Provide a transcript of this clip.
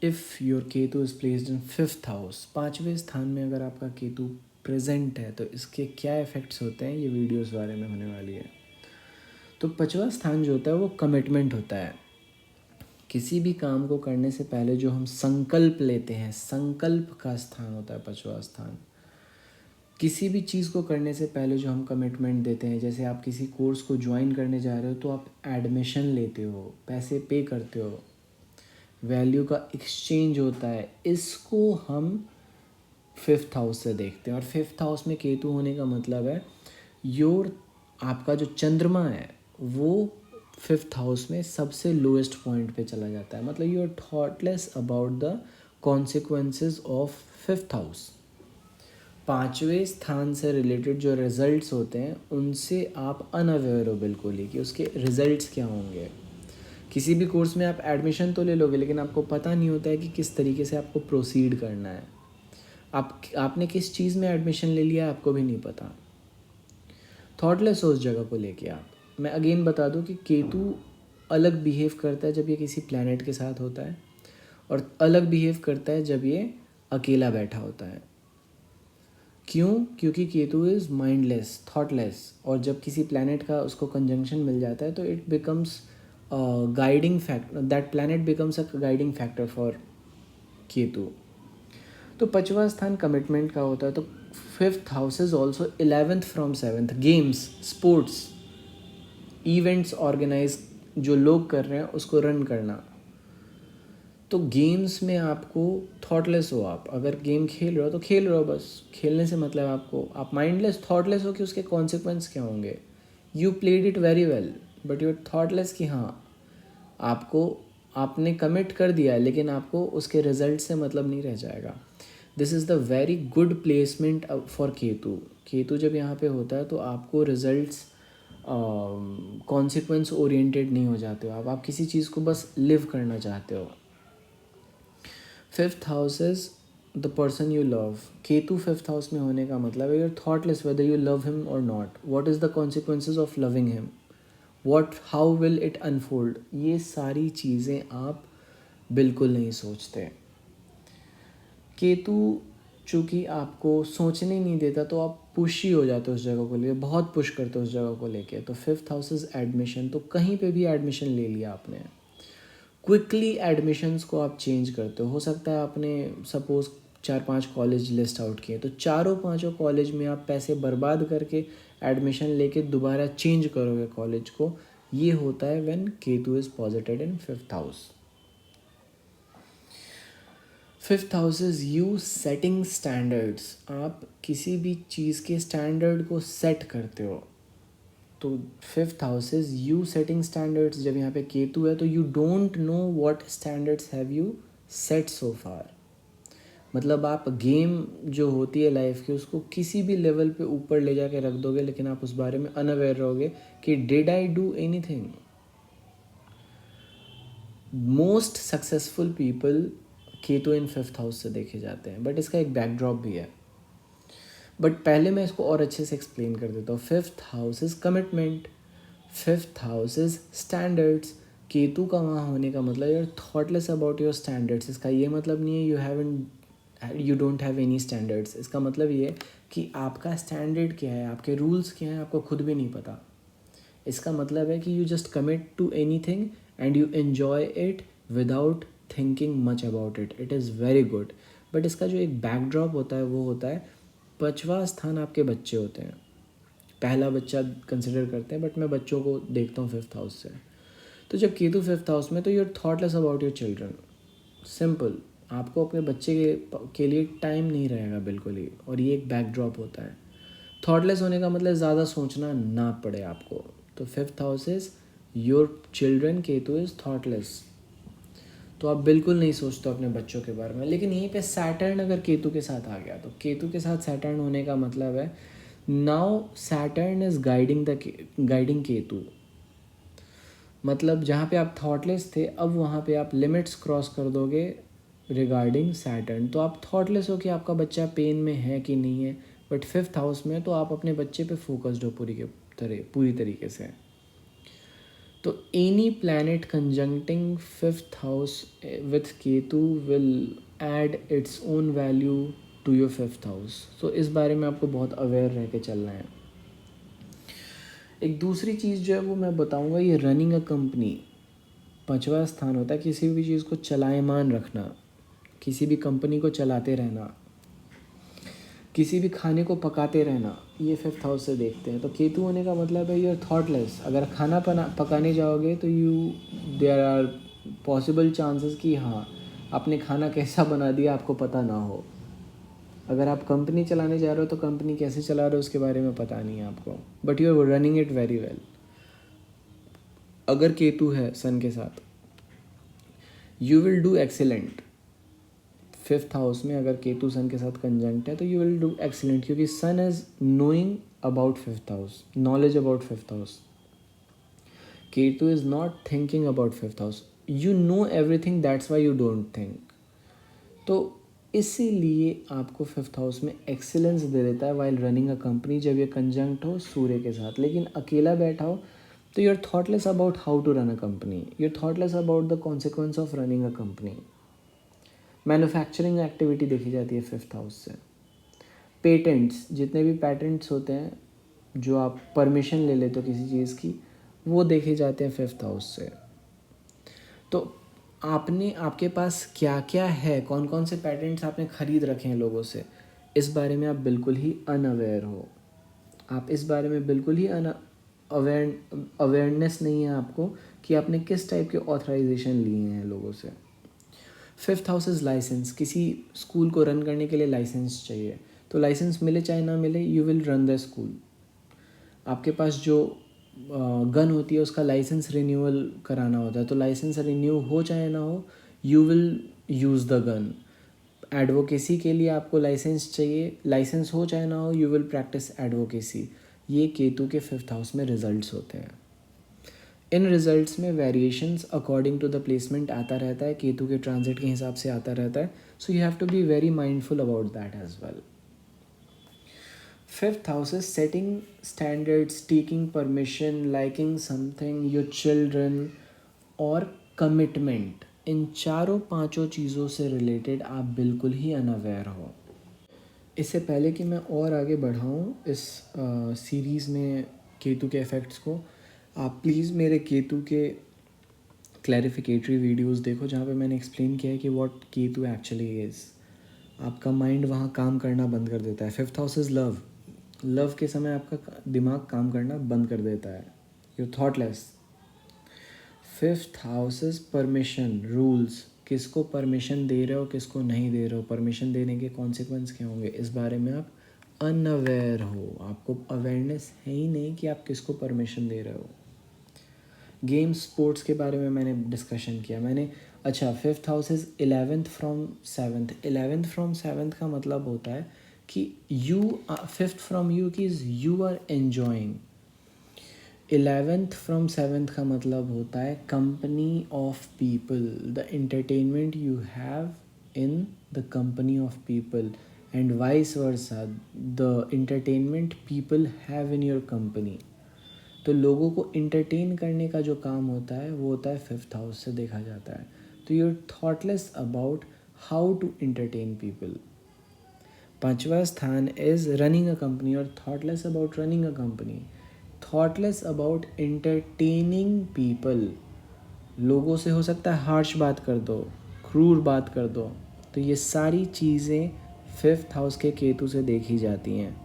If your Ketu is placed in 5th house, 5वें स्थान में अगर आपका केतु प्रेजेंट है तो इसके क्या इफ़ेक्ट्स होते हैं, ये वीडियो इस बारे में होने वाली है। तो 5वां स्थान जो होता है वो कमिटमेंट होता है। किसी भी काम को करने से पहले जो हम संकल्प लेते हैं, संकल्प का स्थान होता है 5वां स्थान। किसी भी चीज़ को करने से पहले जो हम कमिटमेंट देते हैं, जैसे आप किसी कोर्स को ज्वाइन करने जा रहे हो तो आप एडमिशन लेते हो, पैसे पे करते हो, वैल्यू का एक्सचेंज होता है, इसको हम 5th हाउस से देखते हैं। और 5th हाउस में केतु होने का मतलब है आपका जो चंद्रमा है वो 5th हाउस में सबसे लोएस्ट पॉइंट पे चला जाता है। मतलब you are thoughtless about the consequences of 5th house. 5वें स्थान से रिलेटेड जो रिजल्ट्स होते हैं उनसे आप अनअवेयर हो बिल्कुल ही कि उसके रिजल्ट्स क्या होंगे। किसी भी कोर्स में आप एडमिशन तो ले लोगे लेकिन आपको पता नहीं होता है कि किस तरीके से आपको प्रोसीड करना है। आपने किस चीज़ में एडमिशन ले लिया आपको भी नहीं पता। थॉटलेस हो उस जगह को लेके आप। मैं अगेन बता दूं कि केतु अलग बिहेव करता है जब ये किसी प्लैनेट के साथ होता है, और अलग बिहेव करता है जब ये अकेला बैठा होता है। क्यों? क्योंकि केतु इज़ माइंडलेस, थॉटलेस, और जब किसी प्लैनेट का उसको कंजंक्शन मिल जाता है तो it becomes guiding factor, that planet becomes a guiding factor for Ketu. तो 5वां स्थान कमिटमेंट का होता है। तो 5th house is also 11th from 7th, games, sports, events organise जो लोग कर रहे हैं उसको रन करना। तो गेम्स में आपको थॉटलेस हो, आप अगर गेम खेल रहे हो तो खेल रहे हो, बस खेलने से मतलब आपको, आप माइंडलेस थॉटलेस हो कि उसके कॉन्सिक्वेंस क्या होंगे। You played it very well but you are thoughtless कि हाँ आपको, आपने कमिट कर दिया है लेकिन आपको उसके रिजल्ट से मतलब नहीं रह जाएगा। This is the very good placement for Ketu. Ketu जब यहाँ पे होता है तो आपको रिजल्ट्स कॉन्सिक्वेंस ओरिएंटेड नहीं हो जाते हो आप किसी चीज़ को बस लिव करना चाहते हो। 5th house is the person you love. Ketu 5th house में होने का मतलब है you're thoughtless whether you love him और not, what is the consequences of loving him, what how will it unfold, ये सारी चीज़ें आप बिल्कुल नहीं सोचते। केतु चूँकि आपको सोचने नहीं देता तो आप पुश ही हो जाते हो उस जगह को लेकर, बहुत पुश करते हो उस जगह को लेके। तो 5th हाउस इज एडमिशन, तो कहीं पे भी एडमिशन ले लिया आपने, क्विकली एडमिशन्स को आप चेंज करते हो सकता है आपने सपोज़ 4-5 कॉलेज लिस्ट आउट किए तो चारों पांचों कॉलेज में आप पैसे बर्बाद करके एडमिशन लेके दोबारा चेंज करोगे कॉलेज को। ये होता है when Ketu is posited in 5th house. 5th house is you setting standards, आप किसी भी चीज़ के स्टैंडर्ड को सेट करते हो। तो 5th house is you setting standards. जब यहाँ पे केतु है तो you don't know what standards have you set so far. मतलब आप गेम जो होती है लाइफ की उसको किसी भी लेवल पे ऊपर ले जाके रख दोगे लेकिन आप उस बारे में अनअवेयर रहोगे कि did I do anything. Most successful people Ketu in 5th house से देखे जाते हैं, बट इसका एक बैकड्रॉप भी है। बट पहले मैं इसको और अच्छे से एक्सप्लेन कर देता हूँ। 5th house is commitment, 5th house is standards. Ketu का वहाँ होने का मतलब you're thoughtless about your standards. इसका ये मतलब नहीं है you don't have any standards. इसका मतलब ये है कि आपका स्टैंडर्ड क्या है, आपके रूल्स क्या हैं, आपको खुद भी नहीं पता। इसका मतलब है कि you just commit to anything and you enjoy it without thinking much about it. It is very good. But इसका जो एक बैकड्रॉप होता है वो होता है 5वां स्थान आपके बच्चे होते हैं। पहला बच्चा कंसिडर करते हैं बट मैं बच्चों को देखता हूँ 5th हाउस से। तो जब केतु 5th हाउस में तो you're thoughtless about your children. Simple, आपको अपने बच्चे के लिए टाइम नहीं रहेगा बिल्कुल ही, और ये एक बैकड्रॉप होता है। थॉटलेस होने का मतलब ज़्यादा सोचना ना पड़े आपको। तो 5th house is your children, Ketu is thoughtless. तो आप बिल्कुल नहीं सोचते अपने बच्चों के बारे में। लेकिन यहीं पे सैटर्न अगर केतु के साथ आ गया तो केतु के साथ सैटर्न होने का मतलब है now Saturn is guiding Ketu. मतलब जहाँ पे आप थॉटलेस थे अब वहाँ पे आप लिमिट्स क्रॉस कर दोगे रिगार्डिंग सैटर्न। तो आप थॉटलेस हो कि आपका बच्चा पेन में है कि नहीं है, बट 5th हाउस में तो आप अपने बच्चे पे फोकस्ड हो पूरी तरीके से। तो any planet conjuncting fifth house with Ketu will add its own value to your fifth house. तो इस बारे में आपको बहुत अवेयर रह के चलना है। एक दूसरी चीज़ जो है वो मैं बताऊंगा, ये रनिंग अ कंपनी 5वां स्थान होता है। किसी भी चीज़ को चलायमान रखना, किसी भी कंपनी को चलाते रहना, किसी भी खाने को पकाते रहना, ये फिफ्थ हाउस से देखते हैं। तो केतु होने का मतलब है यू आर थॉटलेस। अगर खाना पकाने जाओगे तो देयर आर पॉसिबल चांसेस कि हाँ आपने खाना कैसा बना दिया आपको पता ना हो। अगर आप कंपनी चलाने जा रहे हो तो कंपनी कैसे चला रहे हो उसके बारे में पता नहीं है आपको, but you are running it very well. अगर केतु है सन के साथ, you will do excellent. Fifth house में अगर केतु सन के साथ कंजंक्ट है तो यू विल डू एक्सीलेंट, क्योंकि sun is knowing about fifth house, knowledge about fifth house. Ketu is not thinking about fifth house. You know everything, that's why you don't think. तो इसीलिए आपको फिफ्थ हाउस में excellence दे देता है while running a company, जब ये conjunct हो सूर्य के साथ। लेकिन अकेला बैठा हो तो you are thoughtless about how to run a company, you are thoughtless about the consequence of running a company. Manufacturing activity देखी जाती है फिफ्थ हाउस से। पेटेंट्स, जितने भी पैटेंट्स होते हैं जो आप परमिशन ले लेते हो किसी चीज़ की, वो देखे जाते हैं फिफ्थ हाउस से। तो आपके पास क्या क्या है, कौन कौन से पैटेंट्स आपने ख़रीद रखे हैं लोगों से, इस बारे में आप बिल्कुल ही अनअवेयर हो। आप इस बारे में बिल्कुल ही अवेयरनेस नहीं है आपको कि आपने किस टाइप के ऑथराइजेशन लिए हैं लोगों से। Fifth house is licence. किसी स्कूल को रन करने के लिए लाइसेंस चाहिए, तो लाइसेंस मिले चाहे ना मिले you will run the school. आपके पास जो गन होती है उसका लाइसेंस रिन्यूअल कराना होता है, तो लाइसेंस रिन्यू हो चाहे ना हो you will use the gun. Advocacy के लिए आपको लाइसेंस चाहिए, लाइसेंस हो चाहे ना हो यू विल प्रैक्टिस एडवोकेसी। ये केतु के फिफ्थ हाउस में रिजल्ट्स होते हैं। इन रिजल्ट्स में variations according to the placement आता रहता है, केतु के ट्रांजिट के हिसाब से आता रहता है। So you have to be very mindful about that as well. Fifth house is setting standards, taking permission, liking something, your children और कमिटमेंट। इन चारों पांचों चीज़ों से रिलेटेड आप बिल्कुल ही अनअवेयर हो। इससे पहले कि मैं और आगे बढ़ाऊँ इस सीरीज़ में केतु के इफ़ेक्ट्स को, आप प्लीज़ मेरे केतु के क्लैरिफिकेटरी वीडियोस देखो जहाँ पे मैंने एक्सप्लेन किया है कि व्हाट केतु एक्चुअली इज़। आपका माइंड वहाँ काम करना बंद कर देता है। Fifth house is love. Love के समय आपका दिमाग काम करना बंद कर देता है, you thoughtless. Fifth house is permission, rules. किसको परमिशन दे रहे हो, किसको नहीं दे रहे हो, परमिशन देने के कॉन्सिक्वेंस क्या होंगे, इस बारे में आप अनअवेयर हो। आपको अवेयरनेस है ही नहीं कि आप किसको परमिशन दे रहे हो। गेम्स स्पोर्ट्स के बारे में मैंने डिस्कशन किया मैंने। अच्छा, fifth house is 11th from 7th। 11th from 7th का मतलब होता है कि फिफ्थ फ्रॉम यू की is you are enjoying. 11th from 7th का मतलब होता है company of people, the entertainment you have in the company of people and vice versa, the entertainment people have in your company. तो लोगों को entertain करने का जो काम होता है वो होता है फिफ्थ हाउस से देखा जाता है। तो you are thoughtless about how to entertain people. पांचवा स्थान इज रनिंग अ कंपनी और thoughtless about running a company, thoughtless about entertaining people. लोगों से हो सकता है हार्श बात कर दो, क्रूर बात कर दो। तो ये सारी चीज़ें फिफ्थ हाउस के केतु से देखी जाती हैं।